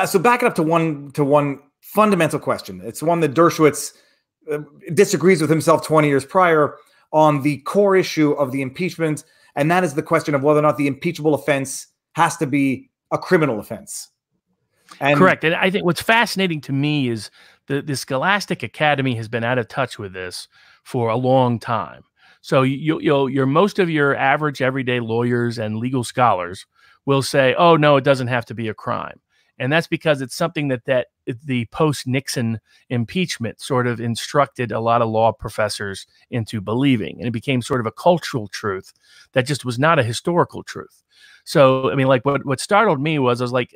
So back it up to one fundamental question. It's one that Dershowitz disagrees with himself 20 years prior on the core issue of the impeachment, and that is the question of whether or not the impeachable offense has to be a criminal offense. Correct. And I think what's fascinating to me is the Scholastic Academy has been out of touch with this for a long time. So you're most of your average everyday lawyers and legal scholars will say, oh, no, it doesn't have to be a crime. And that's because it's something that the post-Nixon impeachment sort of instructed a lot of law professors into believing. And it became sort of a cultural truth that just was not a historical truth. So, I mean, like what startled me was I was like,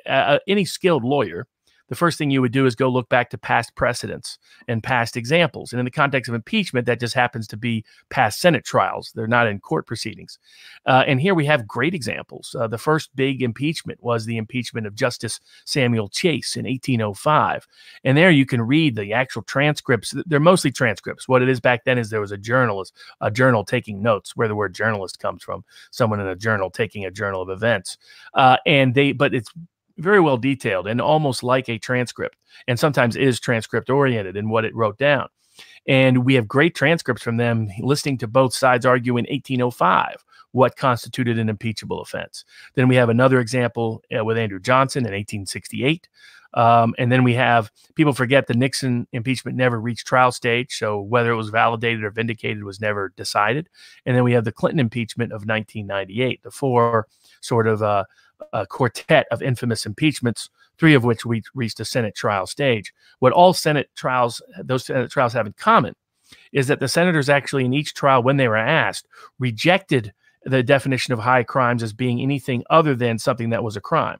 any skilled lawyer, the first thing you would do is go look back to past precedents and past examples. And in the context of impeachment, that just happens to be past Senate trials. They're not in court proceedings. And here we have great examples. The first big impeachment was the impeachment of Justice Samuel Chase in 1805. And there you can read the actual transcripts. They're mostly transcripts. What it is back then is there was a journal taking notes, where the word journalist comes from, someone in a journal taking a journal of events. But it's very well detailed and almost like a transcript, and sometimes is transcript oriented in what it wrote down. And we have great transcripts from them listening to both sides argue in 1805 what constituted an impeachable offense. Then we have another example with Andrew Johnson in 1868. And then we have, people forget the Nixon impeachment never reached trial stage, so whether it was validated or vindicated was never decided. And then we have the Clinton impeachment of 1998, the four sort of a quartet of infamous impeachments, three of which we reached a Senate trial stage. What all those Senate trials have in common is that the senators actually in each trial, when they were asked, rejected the definition of high crimes as being anything other than something that was a crime.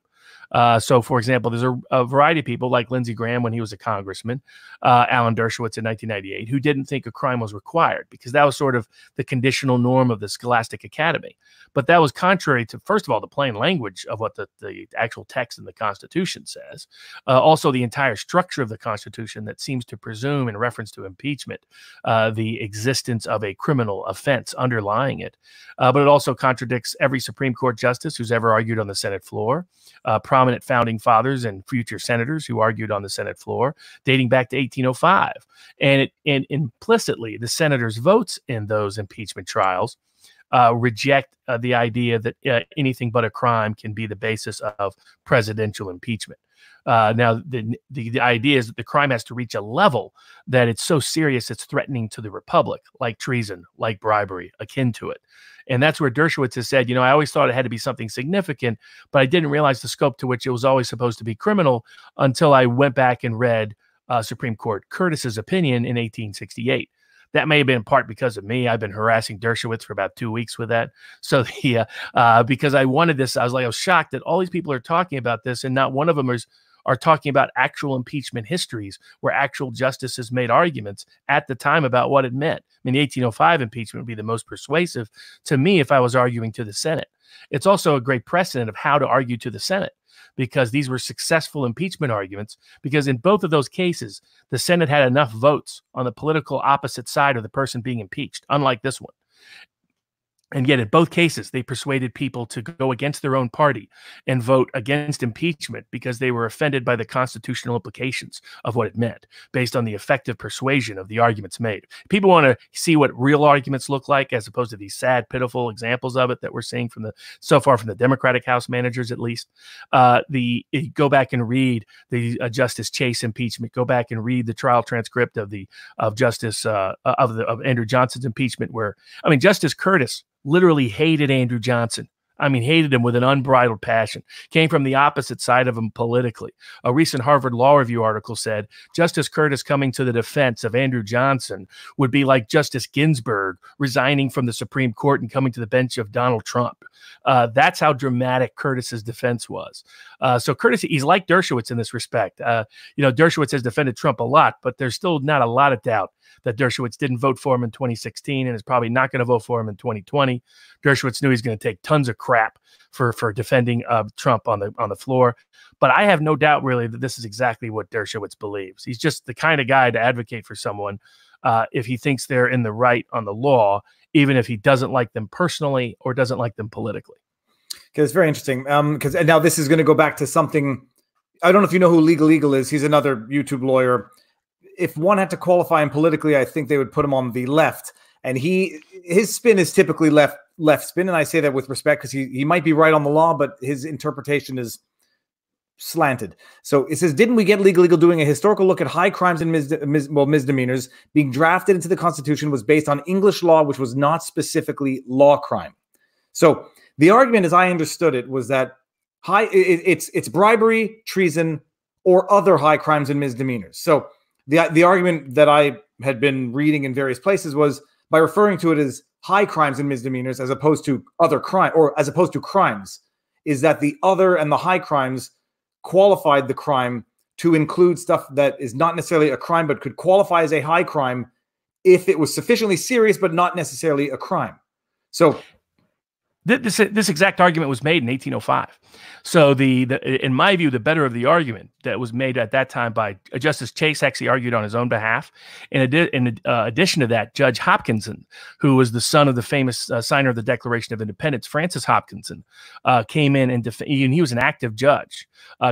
So, for example, there's a variety of people like Lindsey Graham when he was a congressman, Alan Dershowitz in 1998, who didn't think a crime was required because that was sort of the conditional norm of the Scholastic Academy. But that was contrary to, first of all, the plain language of what the actual text in the Constitution says. Also, the entire structure of the Constitution that seems to presume, in reference to impeachment, the existence of a criminal offense underlying it. But it also contradicts every Supreme Court justice who's ever argued on the Senate floor, prominent founding fathers and future senators who argued on the Senate floor, dating back to 1805. And implicitly, the senators' votes in those impeachment trials reject the idea that anything but a crime can be the basis of presidential impeachment. Now, the idea is that the crime has to reach a level that it's so serious it's threatening to the republic, like treason, like bribery, akin to it. And that's where Dershowitz has said, I always thought it had to be something significant, but I didn't realize the scope to which it was always supposed to be criminal until I went back and read Supreme Court Curtis's opinion in 1868. That may have been in part because of me. I've been harassing Dershowitz for about 2 weeks with that. So because I wanted this, I was shocked that all these people are talking about this and not one of them are talking about actual impeachment histories where actual justices made arguments at the time about what it meant. I mean, the 1805 impeachment would be the most persuasive to me if I was arguing to the Senate. It's also a great precedent of how to argue to the Senate, because these were successful impeachment arguments, because in both of those cases, the Senate had enough votes on the political opposite side of the person being impeached, unlike this one. And yet in both cases, they persuaded people to go against their own party and vote against impeachment because they were offended by the constitutional implications of what it meant based on the effective persuasion of the arguments made. People want to see what real arguments look like as opposed to these sad, pitiful examples of it that we're seeing so far from the Democratic House managers, at least. Go back and read the Justice Chase impeachment. Go back and read the trial transcript of Andrew Johnson's impeachment, where, Justice Curtis literally hated Andrew Johnson. Hated him with an unbridled passion. Came from the opposite side of him politically. A recent Harvard Law Review article said Justice Curtis coming to the defense of Andrew Johnson would be like Justice Ginsburg resigning from the Supreme Court and coming to the bench of Donald Trump. That's how dramatic Curtis's defense was. So Curtis, he's like Dershowitz in this respect. Dershowitz has defended Trump a lot, but there's still not a lot of doubt that Dershowitz didn't vote for him in 2016 and is probably not going to vote for him in 2020. Dershowitz knew he's going to take tons of crap for defending Trump on the floor. But I have no doubt really that this is exactly what Dershowitz believes. He's just the kind of guy to advocate for someone if he thinks they're in the right on the law, even if he doesn't like them personally or doesn't like them politically. Okay, it's very interesting. Because now this is going to go back to something I don't know if you know who Legal Eagle is. He's another YouTube lawyer. If one had to qualify him politically, I think they would put him on the left. And his spin is typically left spin. And I say that with respect because he might be right on the law, but his interpretation is slanted. So it says, didn't we get Legal Eagle doing a historical look at high crimes and misdemeanors being drafted into the Constitution was based on English law, which was not specifically law crime. So the argument, as I understood it, was that it's bribery, treason, or other high crimes and misdemeanors. So the argument that I had been reading in various places was by referring to it as high crimes and misdemeanors as opposed to other crime, or as opposed to crimes, is that the other and the high crimes qualified the crime to include stuff that is not necessarily a crime but could qualify as a high crime if it was sufficiently serious but not necessarily a crime. So this exact argument was made in 1805. So in my view, the better of the argument that was made at that time by Justice Chase actually argued on his own behalf. In addition to that, Judge Hopkinson, who was the son of the famous signer of the Declaration of Independence, Francis Hopkinson, came in and he was an active judge,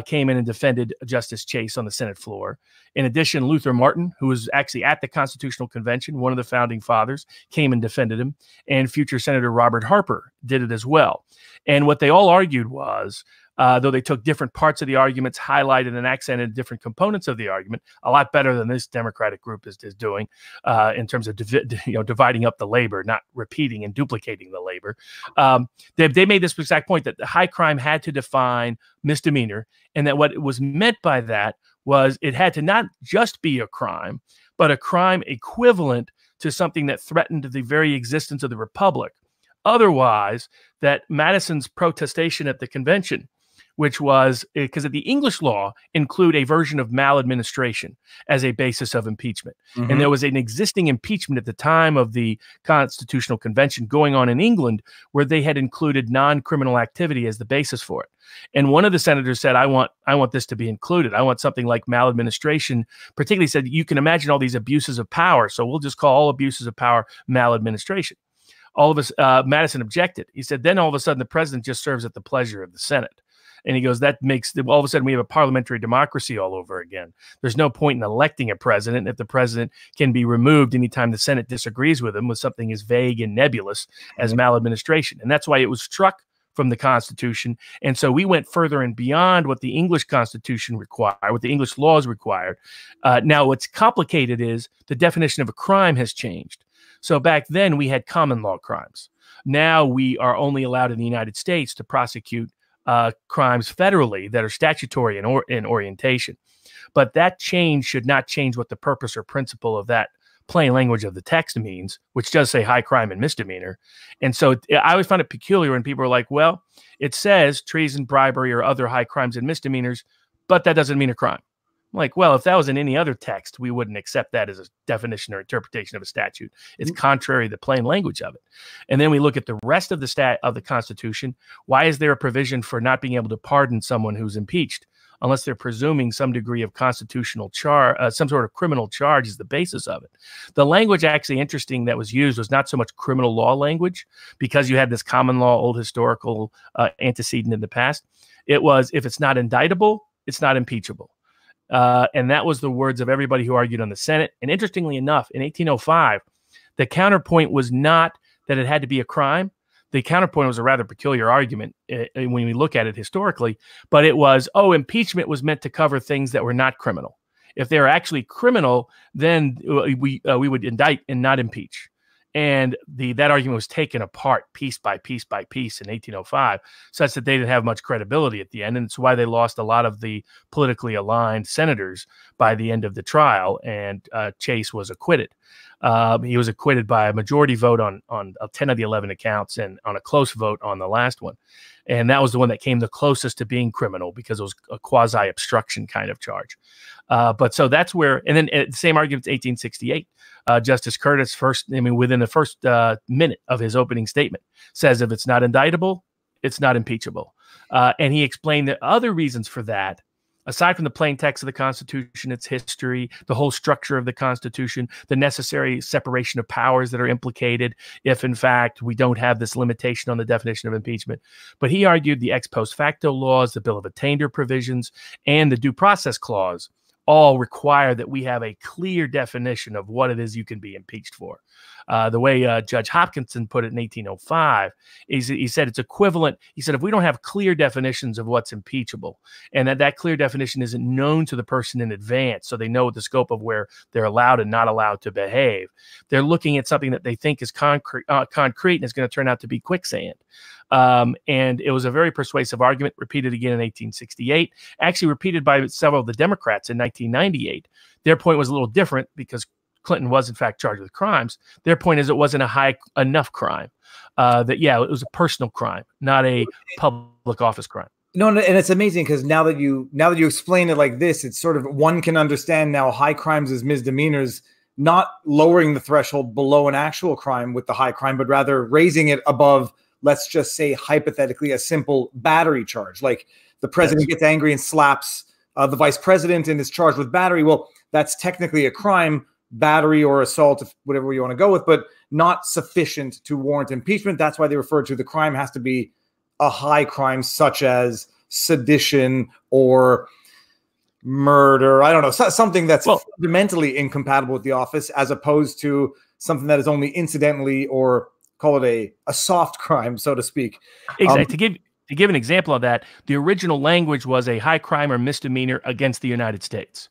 came in and defended Justice Chase on the Senate floor. In addition, Luther Martin, who was actually at the Constitutional Convention, one of the founding fathers, came and defended him, and future Senator Robert Harper did it as well. And what they all argued was, though they took different parts of the arguments, highlighted and accented different components of the argument, a lot better than this Democratic group is doing in terms of dividing up the labor, not repeating and duplicating the labor. They made this exact point that the high crime had to define misdemeanor, and that what was meant by that was it had to not just be a crime, but a crime equivalent to something that threatened the very existence of the republic. Otherwise, that Madison's protestation at the convention, which was because the English law include a version of maladministration as a basis of impeachment. Mm-hmm. And there was an existing impeachment at the time of the Constitutional Convention going on in England where they had included non-criminal activity as the basis for it. And one of the senators said, I want this to be included. I want something like maladministration, particularly said, you can imagine all these abuses of power. So we'll just call all abuses of power maladministration. All of us, Madison objected. He said, then all of a sudden the president just serves at the pleasure of the Senate. And he goes, that makes all of a sudden we have a parliamentary democracy all over again. There's no point in electing a president if the president can be removed anytime the Senate disagrees with him with something as vague and nebulous as maladministration. And that's why it was struck from the Constitution. And so we went further and beyond what the English Constitution required, what the English laws required. Now, what's complicated is the definition of a crime has changed. So back then we had common law crimes. Now we are only allowed in the United States to prosecute crimes federally that are statutory in orientation. But that change should not change what the purpose or principle of that plain language of the text means, which does say high crime and misdemeanor. And so I always find it peculiar when people are like, well, it says treason, bribery, or other high crimes and misdemeanors, but that doesn't mean a crime. I'm like, well, if that was in any other text, we wouldn't accept that as a definition or interpretation of a statute. It's contrary to the plain language of it. And then we look at the rest of the Constitution. Why is there a provision for not being able to pardon someone who's impeached unless they're presuming some degree of constitutional charge, some sort of criminal charge is the basis of it? The language actually interesting that was used was not so much criminal law language, because you had this common law, old historical antecedent in the past. It was, if it's not indictable, it's not impeachable. And that was the words of everybody who argued on the Senate. And interestingly enough, in 1805, the counterpoint was not that it had to be a crime. The counterpoint was a rather peculiar argument when we look at it historically, but it was, impeachment was meant to cover things that were not criminal. If they're actually criminal, then we would indict and not impeach. And that argument was taken apart piece by piece by piece in 1805, such that they didn't have much credibility at the end. And it's why they lost a lot of the politically aligned senators by the end of the trial, and Chase was acquitted. He was acquitted by a majority vote on 10 of the 11 accounts and on a close vote on the last one. And that was the one that came the closest to being criminal because it was a quasi-obstruction kind of charge. But so that's where, and then the same argument, 1868, Justice Curtis within the first minute of his opening statement says, if it's not indictable, it's not impeachable. And he explained the other reasons for that aside from the plain text of the Constitution, its history, the whole structure of the Constitution, the necessary separation of powers that are implicated if, in fact, we don't have this limitation on the definition of impeachment. But he argued the ex post facto laws, the Bill of Attainder provisions, and the Due Process Clause all require that we have a clear definition of what it is you can be impeached for. The way Judge Hopkinson put it in 1805, he said it's equivalent. He said if we don't have clear definitions of what's impeachable, and that clear definition isn't known to the person in advance, so they know the scope of where they're allowed and not allowed to behave, they're looking at something that they think is concrete and is going to turn out to be quicksand. And it was a very persuasive argument, repeated again in 1868, actually repeated by several of the Democrats in 1998. Their point was a little different because Clinton was, in fact, charged with crimes. Their point is it wasn't a high enough crime. That, yeah, it was a personal crime, not a public office crime. No, and it's amazing because now that you explain it like this, it's sort of one can understand now high crimes as misdemeanors, not lowering the threshold below an actual crime with the high crime, but rather raising it above, let's just say hypothetically, a simple battery charge. Like the president gets angry and slaps the vice president and is charged with battery. Well, that's technically a crime, battery or assault, if whatever you want to go with, but not sufficient to warrant impeachment. That's why they refer to the crime has to be a high crime, such as sedition or murder. I don't know, something that's fundamentally incompatible with the office, as opposed to something that is only incidentally, or call it a soft crime, so to speak. Exactly. To give an example of that, the original language was a high crime or misdemeanor against the United States.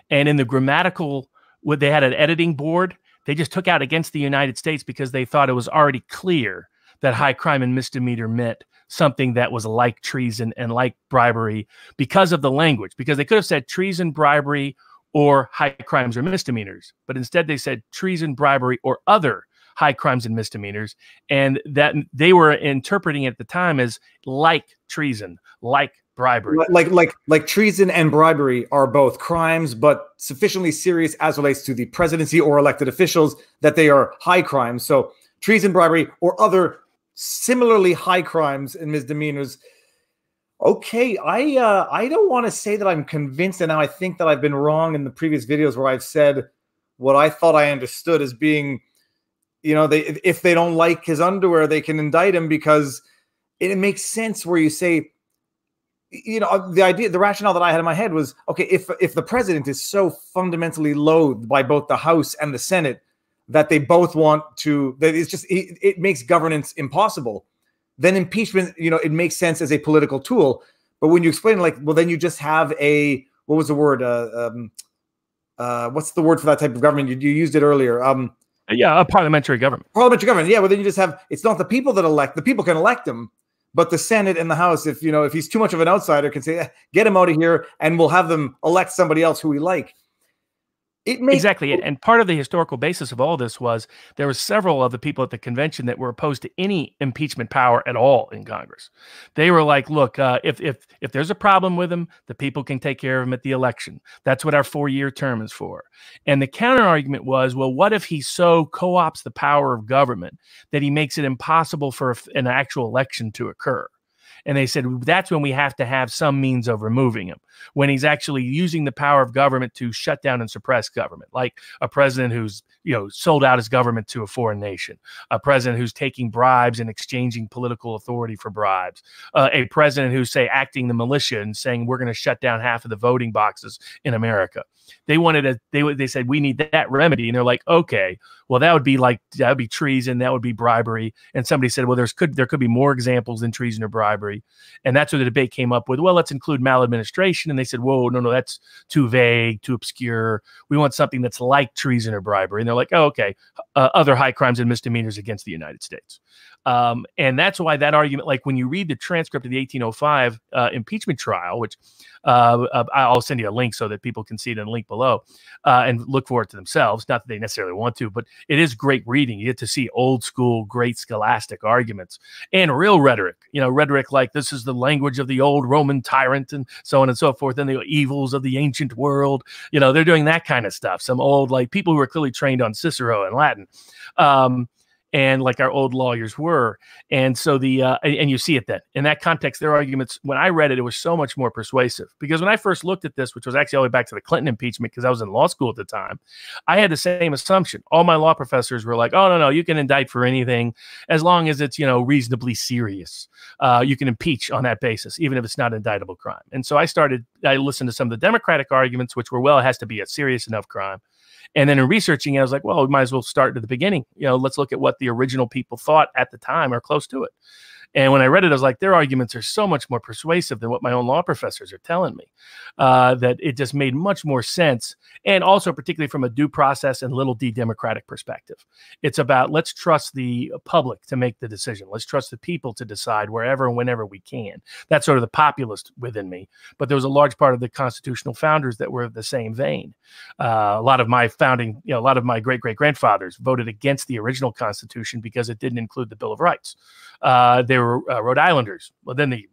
And in the grammatical, they had an editing board. They just took out against the United States because they thought it was already clear that high crime and misdemeanor meant something that was like treason and like bribery because of the language. Because they could have said treason, bribery, or high crimes or misdemeanors. But instead they said treason, bribery, or other high crimes and misdemeanors. And that they were interpreting it at the time as like treason, like bribery. Like treason and bribery are both crimes, but sufficiently serious as relates to the presidency or elected officials that they are high crimes. So treason, bribery, or other similarly high crimes and misdemeanors. Okay, I don't want to say that I'm convinced, and now I think that I've been wrong in the previous videos where I've said what I thought I understood as being, if they don't like his underwear, they can indict him, because it makes sense where you say, the rationale that I had in my head was, okay, if the president is so fundamentally loathed by both the House and the Senate that they both want to, that it's just, it makes governance impossible, then impeachment, it makes sense as a political tool. But when you explain like, well, then you just have what was the word? What's the word for that type of government? You used it earlier. Yeah, a parliamentary government. Parliamentary government. Yeah, well, then you just have, it's not the people that elect, the people can elect him, but the Senate and the House, if he's too much of an outsider, can say, get him out of here, and we'll have them elect somebody else who we like. Exactly. And part of the historical basis of all this was there were several of the people at the convention that were opposed to any impeachment power at all in Congress. They were like, look, if there's a problem with him, the people can take care of him at the election. That's what our 4-year term is for. And the counter argument was, well, what if he so co-opts the power of government that he makes it impossible for an actual election to occur? And they said, that's when we have to have some means of removing him, when he's actually using the power of government to shut down and suppress government, like a president who's, sold out his government to a foreign nation, a president who's taking bribes and exchanging political authority for bribes, a president who's, say, acting the militia and saying, we're going to shut down half of the voting boxes in America. They said, we need that remedy. And they're like, okay, well, that would be treason. That would be bribery. And somebody said, well, there could be more examples than treason or bribery. And that's where the debate came up with, well, let's include maladministration. And they said, whoa, no, that's too vague, too obscure. We want something that's like treason or bribery. And they're like, oh, okay, other high crimes and misdemeanors against the United States. And that's why that argument, like when you read the transcript of the 1805 impeachment trial, which I'll send you a link so that people can see it in a link below and look for it to themselves. Not that they necessarily want to, but it is great reading. You get to see old school, great scholastic arguments and real rhetoric, rhetoric like this is the language of the old Roman tyrant and so on and so forth. And the evils of the ancient world, they're doing that kind of stuff. Some old, like people who are clearly trained on Cicero and Latin. and like our old lawyers were. And so and you see it then in that context, their arguments, when I read it, it was so much more persuasive, because when I first looked at this, which was actually all the way back to the Clinton impeachment, because I was in law school at the time, I had the same assumption. All my law professors were like, oh, no, you can indict for anything as long as it's, reasonably serious. You can impeach on that basis, even if it's not an indictable crime. And so I listened to some of the Democratic arguments, which were, well, it has to be a serious enough crime. And then in researching it, I was like, well, we might as well start at the beginning. Let's look at what the original people thought at the time or close to it. And when I read it, I was like, their arguments are so much more persuasive than what my own law professors are telling me, that it just made much more sense. And also particularly from a due process and little d democratic perspective. It's about, let's trust the public to make the decision. Let's trust the people to decide wherever and whenever we can. That's sort of the populist within me. But there was a large part of the constitutional founders that were of the same vein. A lot of my a lot of my great-great-grandfathers voted against the original Constitution because it didn't include the Bill of Rights. They were Rhode Islanders. Well, then the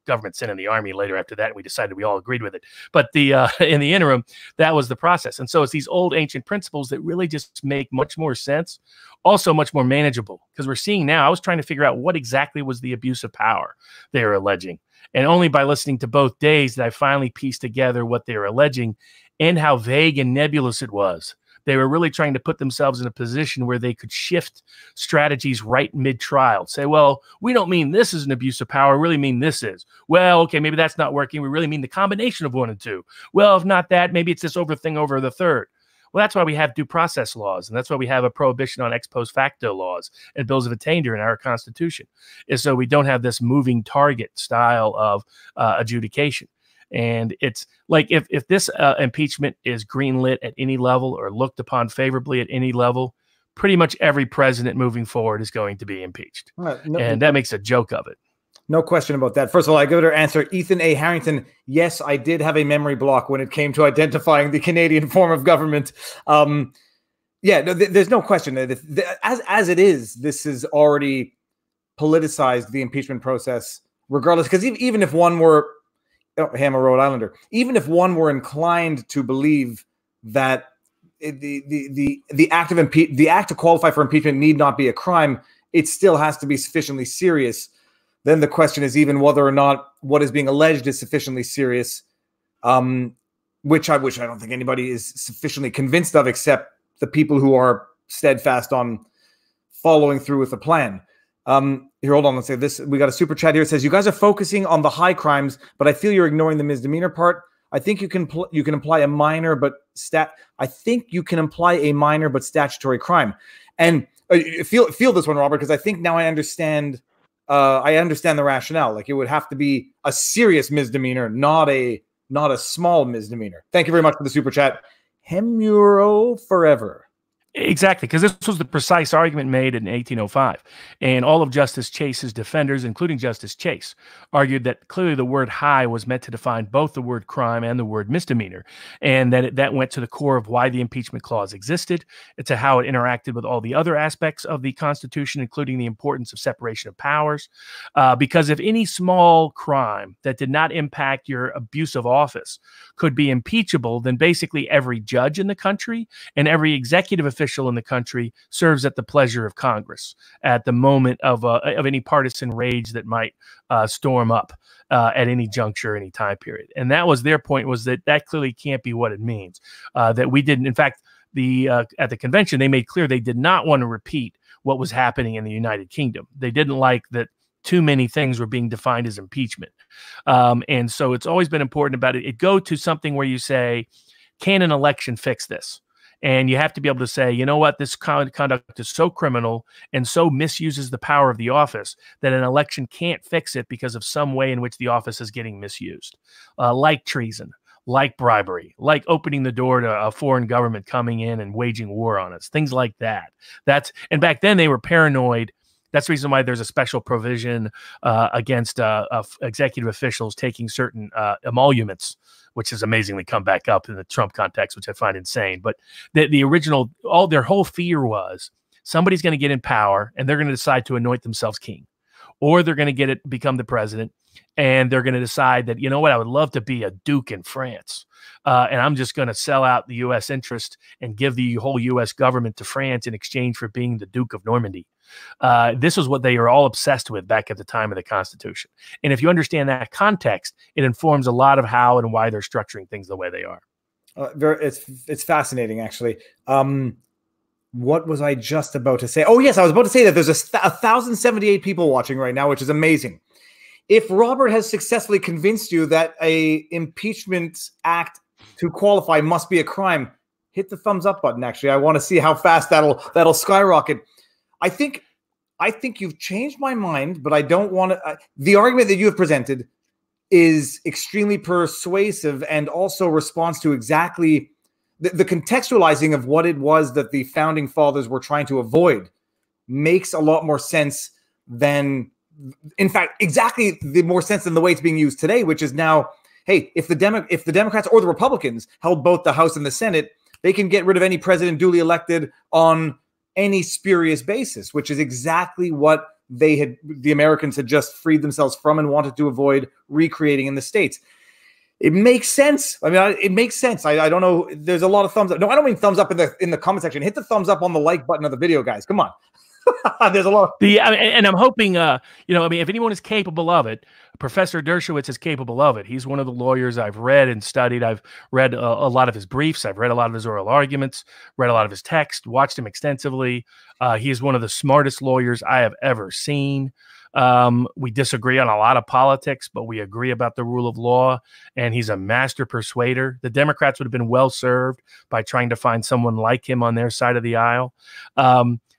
government sent in the army later after that, and we decided we all agreed with it. But in the interim, that was the process. And so it's these old ancient principles that really just make much more sense, also much more manageable, because we're seeing now, I was trying to figure out what exactly was the abuse of power they were alleging. And only by listening to both days did I finally piece together what they were alleging and how vague and nebulous it was. They were really trying to put themselves in a position where they could shift strategies right mid-trial. Say, well, we don't mean this is an abuse of power. We really mean this is. Well, okay, maybe that's not working. We really mean the combination of one and two. Well, if not that, maybe it's this thing over the third. Well, that's why we have due process laws, and that's why we have a prohibition on ex post facto laws and bills of attainder in our Constitution, is so we don't have this moving target style of adjudication. And it's like if this impeachment is greenlit at any level or looked upon favorably at any level, pretty much every president moving forward is going to be impeached. And that makes a joke of it. No question about that. First of all, I go to answer Ethan A. Harrington. Yes, I did have a memory block when it came to identifying the Canadian form of government. Yeah, no, there's no question that as it is, this is already politicized, the impeachment process, regardless, because even if one were I'm a Rhode Islander. Even if one were inclined to believe that the act to qualify for impeachment need not be a crime, it still has to be sufficiently serious. Then the question is even whether or not what is being alleged is sufficiently serious, which I don't think anybody is sufficiently convinced of, except the people who are steadfast on following through with the plan. Here, hold on. Let's say this. We got a super chat here. It says, you guys are focusing on the high crimes, but I feel you're ignoring the misdemeanor part. I think you can imply a minor, but statutory crime. And feel this one, Robert, because I think now I understand the rationale. Like, it would have to be a serious misdemeanor, not a small misdemeanor. Thank you very much for the super chat. Hemuro forever. Exactly, because this was the precise argument made in 1805. And all of Justice Chase's defenders, including Justice Chase, argued that clearly the word high was meant to define both the word crime and the word misdemeanor, and that went to the core of why the impeachment clause existed, to how it interacted with all the other aspects of the Constitution, including the importance of separation of powers. Because if any small crime that did not impact your abuse of office could be impeachable, then basically every judge in the country and every executive official in the country serves at the pleasure of Congress at the moment of any partisan rage that might storm up at any juncture, any time period. And that was their point, was that clearly can't be what it means. That we didn't, in fact, at the convention, they made clear they did not want to repeat what was happening in the United Kingdom. They didn't like that too many things were being defined as impeachment. And so it's always been important about it. It go to something where you say, can an election fix this? And you have to be able to say, you know what, this conduct is so criminal and so misuses the power of the office that an election can't fix it because of some way in which the office is getting misused, like treason, like bribery, like opening the door to a foreign government coming in and waging war on us, things like that. And back then they were paranoid. That's the reason why there's a special provision against executive officials taking certain emoluments, which has amazingly come back up in the Trump context, which I find insane. But the original, their whole fear was somebody's going to get in power and they're going to decide to anoint themselves king. or they're going to become the president, and they're going to decide that, you know what, I would love to be a duke in France, and I'm just going to sell out the U.S. interest and give the whole U.S. government to France in exchange for being the Duke of Normandy. This is what they are all obsessed with back at the time of the Constitution. And if you understand that context, it informs a lot of how and why they're structuring things the way they are. It's fascinating, actually. What was I just about to say? Oh, yes, I was about to say that there's 1,078 people watching right now, which is amazing. If Robert has successfully convinced you that a impeachment act to qualify must be a crime, hit the thumbs up button. Actually, I want to see how fast that'll skyrocket. I think you've changed my mind, but I don't want to. The argument that you have presented is extremely persuasive and also responds to exactly the contextualizing of what it was that the founding fathers were trying to avoid. Makes a lot more sense than, in fact, exactly the more sense than the way it's being used today, which is now, hey, if the Democrats or the Republicans held both the House and the Senate, they can get rid of any president duly elected on any spurious basis, which is exactly what the Americans had just freed themselves from and wanted to avoid recreating in the States. It makes sense. I mean, it makes sense. I don't know. There's a lot of thumbs up. No, I don't mean thumbs up in the comment section. Hit the thumbs up on the like button of the video, guys. Come on. There's a lot. And I'm hoping, if anyone is capable of it, Professor Dershowitz is capable of it. He's one of the lawyers I've read and studied. I've read a lot of his briefs. I've read a lot of his oral arguments, read a lot of his text, watched him extensively. He is one of the smartest lawyers I have ever seen. We disagree on a lot of politics, but we agree about the rule of law, and he's a master persuader. The Democrats would have been well served by trying to find someone like him on their side of the aisle.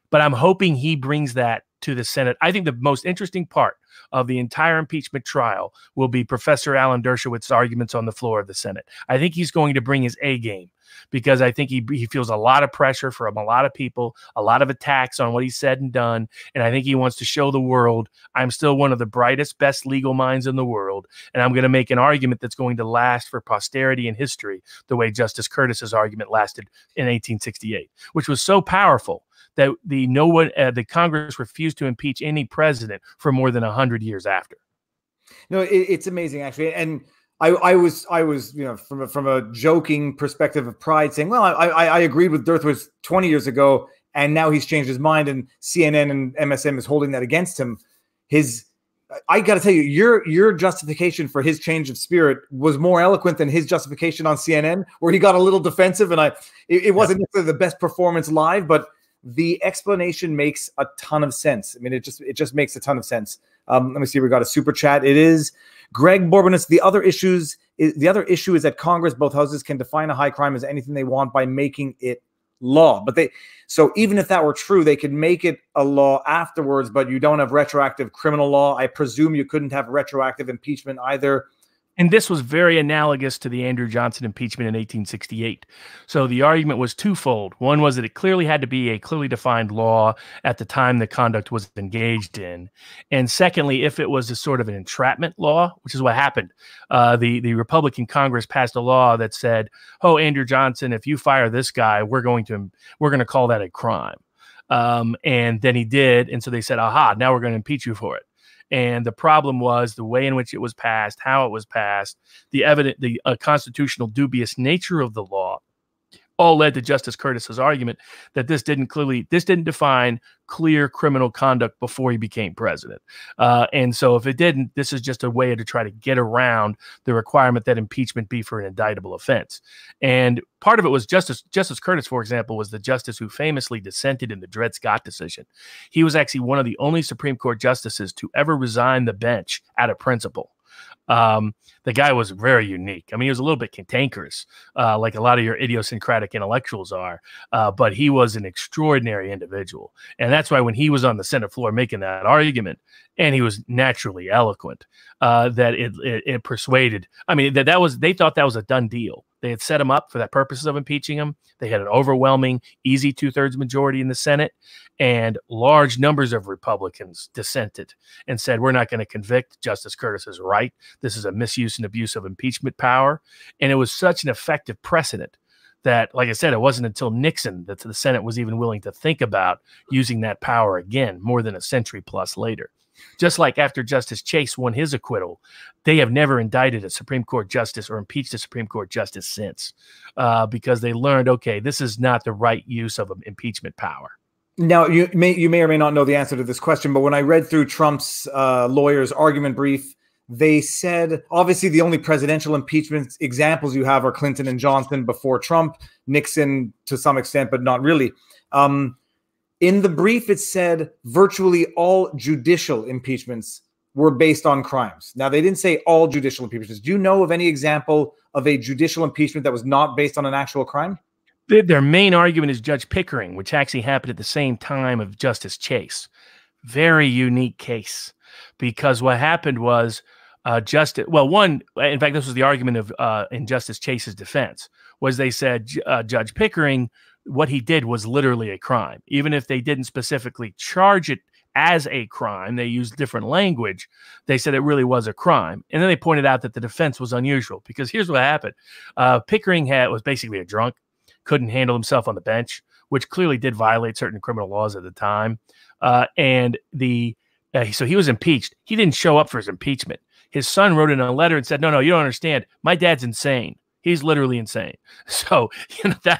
But I'm hoping he brings that to the Senate. I think the most interesting part of the entire impeachment trial will be Professor Alan Dershowitz's arguments on the floor of the Senate. I think he's going to bring his A game, because I think he feels a lot of pressure from a lot of people, a lot of attacks on what he said and done. And I think he wants to show the world, I'm still one of the brightest, best legal minds in the world. And I'm going to make an argument that's going to last for posterity and history, the way Justice Curtis's argument lasted in 1868, which was so powerful that the Congress refused to impeach any president for more than 100 years after. No, it's amazing, actually. And I was, from a joking perspective of pride, saying, well, I agreed with Dershowitz 20 years ago, and now he's changed his mind, and CNN and MSM is holding that against him. I got to tell you, your justification for his change of spirit was more eloquent than his justification on CNN, where he got a little defensive, and it wasn't necessarily the best performance live, but the explanation makes a ton of sense. I mean, it just makes a ton of sense. Let me see. We got a super chat. It is Greg Borman. The other issue is that Congress, both houses, can define a high crime as anything they want by making it law. So even if that were true, they could make it a law afterwards, but you don't have retroactive criminal law. I presume you couldn't have retroactive impeachment either. And this was very analogous to the Andrew Johnson impeachment in 1868. So the argument was twofold. One was that it clearly had to be a clearly defined law at the time the conduct was engaged in. And secondly, if it was a sort of an entrapment law, which is what happened, the Republican Congress passed a law that said, oh, Andrew Johnson, if you fire this guy, we're going to call that a crime. And then he did. And so they said, aha, now we're going to impeach you for it. And the problem was the way in which it was passed, how it was passed, the constitutional dubious nature of the law, all led to Justice Curtis's argument that this didn't define clear criminal conduct before he became president. And so if it didn't, this is just a way to try to get around the requirement that impeachment be for an indictable offense. And part of it was Justice Curtis, for example, was the justice who famously dissented in the Dred Scott decision. He was actually one of the only Supreme Court justices to ever resign the bench out of principle. The guy was very unique. I mean, he was a little bit cantankerous, like a lot of your idiosyncratic intellectuals are, but he was an extraordinary individual. And that's why when he was on the Senate floor making that argument, and he was naturally eloquent, that it persuaded. I mean, they thought that was a done deal. They had set him up for that purposes of impeaching him. They had an overwhelming, easy 2/3 majority in the Senate, and large numbers of Republicans dissented and said, we're not going to convict. Justice Curtis is right. This is a misuse and abuse of impeachment power. And it was such an effective precedent that, like I said, it wasn't until Nixon that the Senate was even willing to think about using that power again, more than a century plus later. Just like after Justice Chase won his acquittal, they have never indicted a Supreme Court justice or impeached a Supreme Court justice since, because they learned, okay, this is not the right use of impeachment power. Now, you may or may not know the answer to this question, but when I read through Trump's lawyer's argument brief, they said, obviously, the only presidential impeachment examples you have are Clinton and Johnson before Trump, Nixon to some extent, but not really. In the brief, it said virtually all judicial impeachments were based on crimes. Now, they didn't say all judicial impeachments. Do you know of any example of a judicial impeachment that was not based on an actual crime? Their main argument is Judge Pickering, which actually happened at the same time of Justice Chase. Very unique case, because what happened was in fact, this was the argument of in Justice Chase's defense, was they said Judge Pickering, what he did was literally a crime. Even if they didn't specifically charge it as a crime, they used different language, they said it really was a crime. And then they pointed out that the defense was unusual, because here's what happened. Pickering was basically a drunk, couldn't handle himself on the bench, which clearly did violate certain criminal laws at the time. So he was impeached. He didn't show up for his impeachment. His son wrote in a letter and said, no, you don't understand. My dad's insane. He's literally insane. So,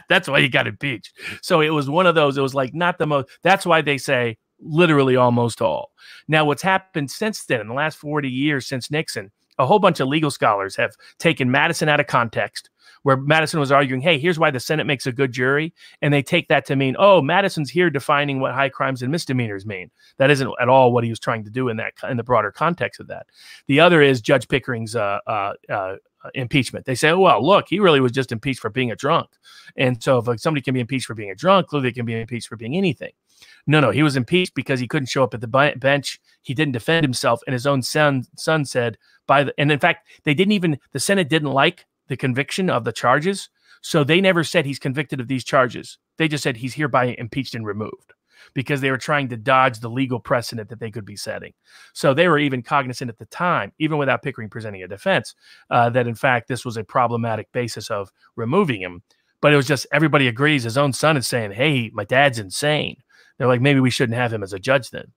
that's why he got impeached. So it was one of those, it was like not the most, that's why they say literally almost all. Now, what's happened since then, in the last 40 years since Nixon, a whole bunch of legal scholars have taken Madison out of context, where Madison was arguing, hey, here's why the Senate makes a good jury. And they take that to mean, oh, Madison's here defining what high crimes and misdemeanors mean. That isn't at all what he was trying to do in the broader context of that. The other is Judge Pickering's impeachment. They say, oh, well, look, he really was just impeached for being a drunk. And so if somebody can be impeached for being a drunk, clearly they can be impeached for being anything. No, he was impeached because he couldn't show up at the bench. He didn't defend himself. And his own son said, and in fact, the Senate didn't like the conviction of the charges. So they never said he's convicted of these charges. They just said he's hereby impeached and removed, because they were trying to dodge the legal precedent that they could be setting. So they were even cognizant at the time, even without Pickering presenting a defense, that in fact, this was a problematic basis of removing him. But it was just, everybody agrees. His own son is saying, hey, my dad's insane. They're like, maybe we shouldn't have him as a judge then.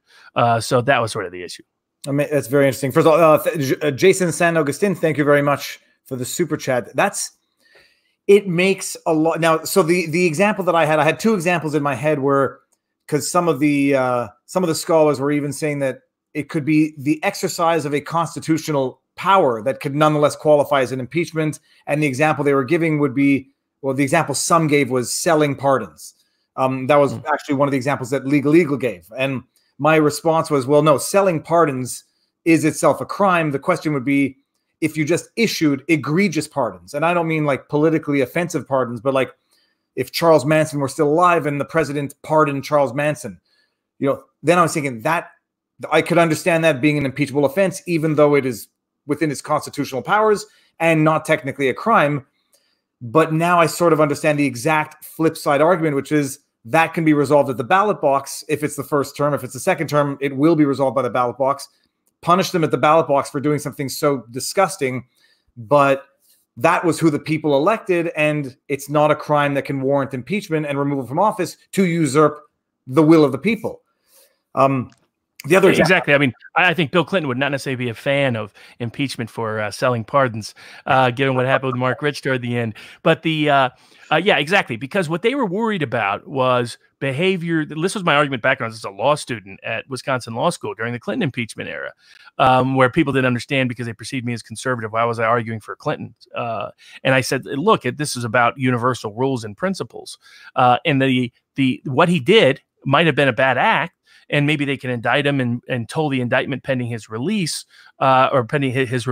So that was sort of the issue. I mean, that's very interesting. First of all, Jason San Augustin, thank you very much for the super chat. It makes a lot. Now, so the example that I had two examples in my head where, because some of the scholars were even saying that it could be the exercise of a constitutional power that could nonetheless qualify as an impeachment. And the example they were giving would be, well, the example some gave was selling pardons. That was actually one of the examples that Legal Eagle gave. And my response was, well, no, selling pardons is itself a crime. The question would be, if you just issued egregious pardons, and I don't mean like politically offensive pardons, but like if Charles Manson were still alive and the president pardoned Charles Manson, then I was thinking that I could understand that being an impeachable offense, even though it is within its constitutional powers and not technically a crime. But now I sort of understand the exact flip side argument, which is that can be resolved at the ballot box. If it's the first term, if it's the second term, it will be resolved by the ballot box. Punish them at the ballot box for doing something so disgusting, but that was who the people elected, and it's not a crime that can warrant impeachment and removal from office to usurp the will of the people. The other exactly. I mean, I think Bill Clinton would not necessarily be a fan of impeachment for selling pardons, given what happened with Mark Rich toward the end. But yeah, exactly. Because what they were worried about was behavior. This was my argument background as a law student at Wisconsin Law School during the Clinton impeachment era, where people didn't understand because they perceived me as conservative. Why was I arguing for Clinton? And I said, look, this is about universal rules and principles. And what he did might have been a bad act, and maybe they can indict him and toll the indictment pending his release or pending his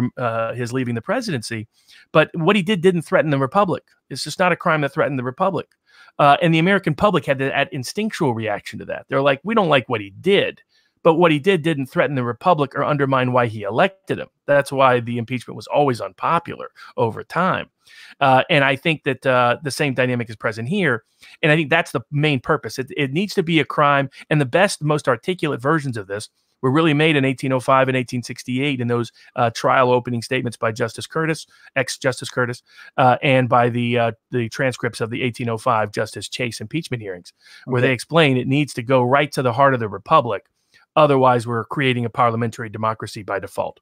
leaving the presidency. But what he didn't threaten the republic. It's just not a crime that threatened the republic. And the American public had that instinctual reaction to that. They're like, we don't like what he did, but what he didn't threaten the republic or undermine why he elected him. That's why the impeachment was always unpopular over time. And I think that the same dynamic is present here. And I think that's the main purpose. It needs to be a crime. And the best, most articulate versions of this were really made in 1805 and 1868 in those trial opening statements by Justice Curtis, ex-Justice Curtis, and by the transcripts of the 1805 Justice Chase impeachment hearings, where they explain it needs to go right to the heart of the republic. Otherwise, we're creating a parliamentary democracy by default.